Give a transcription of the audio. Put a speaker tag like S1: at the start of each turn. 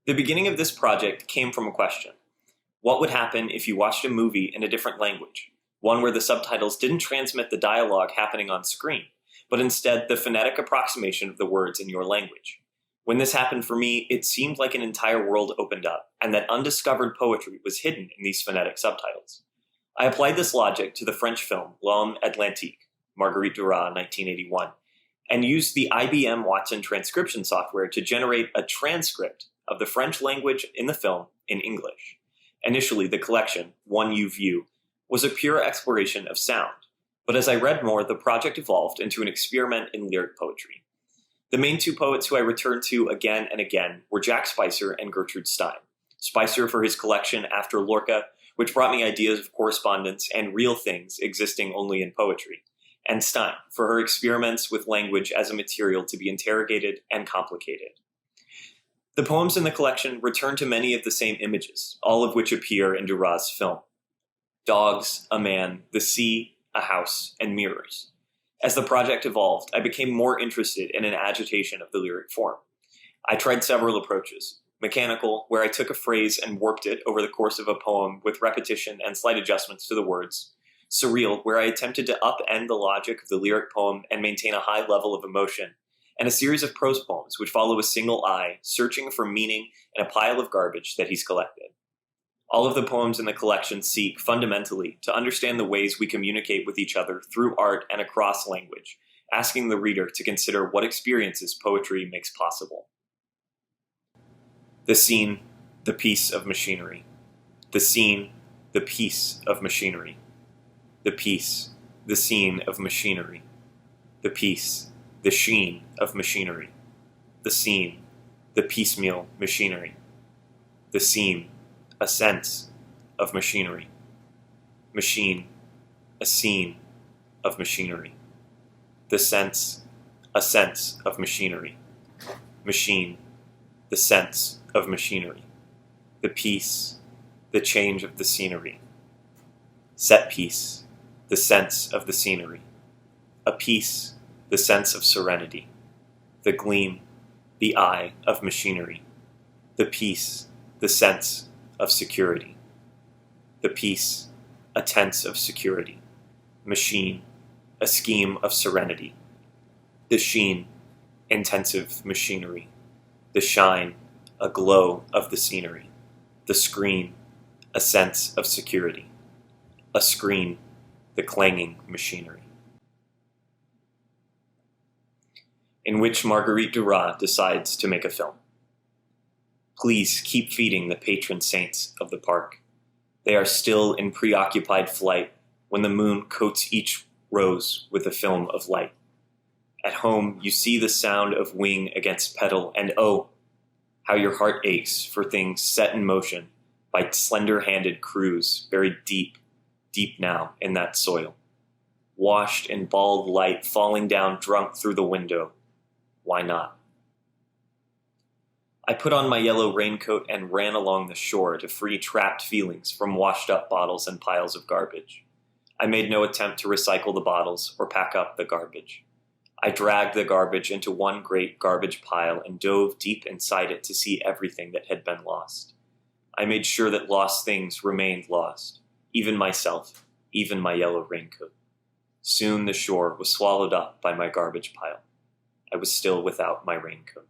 S1: The beginning of this project came from a question. What would happen if you watched a movie in a different language? One where the subtitles didn't transmit the dialogue happening on screen, but instead the phonetic approximation of the words in your language. When this happened for me, it seemed like an entire world opened up, and that undiscovered poetry was hidden in these phonetic subtitles. I applied this logic to the French film L'Homme Atlantique, Marguerite Duras, 1981, and used the IBM Watson transcription software to generate a transcript of the French language in the film in English. Initially, the collection, One You View, was a pure exploration of sound, but as I read more, the project evolved into an experiment in lyric poetry. The main two poets who I returned to again and again were Jack Spicer and Gertrude Stein. Spicer for his collection After Lorca, which brought me ideas of correspondence and real things existing only in poetry, and Stein for her experiments with language as a material to be interrogated and complicated. The poems in the collection return to many of the same images, all of which appear in Duras' film. Dogs, a man, the sea, a house, and mirrors. As the project evolved, I became more interested in an agitation of the lyric form. I tried several approaches. Mechanical, where I took a phrase and warped it over the course of a poem with repetition and slight adjustments to the words. Surreal, where I attempted to upend the logic of the lyric poem and maintain a high level of emotion. And a series of prose poems which follow a single eye, searching for meaning in a pile of garbage that he's collected. All of the poems in the collection seek, fundamentally, to understand the ways we communicate with each other through art and across language, asking the reader to consider what experiences poetry makes possible. The scene, the piece of machinery. The scene, the piece of machinery. The piece, the scene of machinery. The piece, the sheen of machinery. The scene, the piecemeal machinery. The scene, a sense of machinery. Machine, a scene of machinery. The sense, a sense of machinery. Machine, the sense of machinery. The piece, the change of the scenery. Set piece, the sense of the scenery. A piece, the sense of serenity. The gleam, the eye of machinery. The piece, the sense of security. The piece, a tense of security. Machine, a scheme of serenity. The sheen, intensive machinery. The shine, a glow of the scenery. The screen, a sense of security. A screen, the clanging machinery. In which Marguerite Duras decides to make a film. Please keep feeding the patron saints of the park. They are still in preoccupied flight when the moon coats each rose with a film of light. At home, you see the sound of wing against petal, and oh, how your heart aches for things set in motion by slender-handed crews buried deep, deep now in that soil. Washed in bald light falling down drunk through the window. Why not? I put on my yellow raincoat and ran along the shore to free trapped feelings from washed-up bottles and piles of garbage. I made no attempt to recycle the bottles or pack up the garbage. I dragged the garbage into one great garbage pile and dove deep inside it to see everything that had been lost. I made sure that lost things remained lost, even myself, even my yellow raincoat. Soon the shore was swallowed up by my garbage pile. I was still without my raincoat.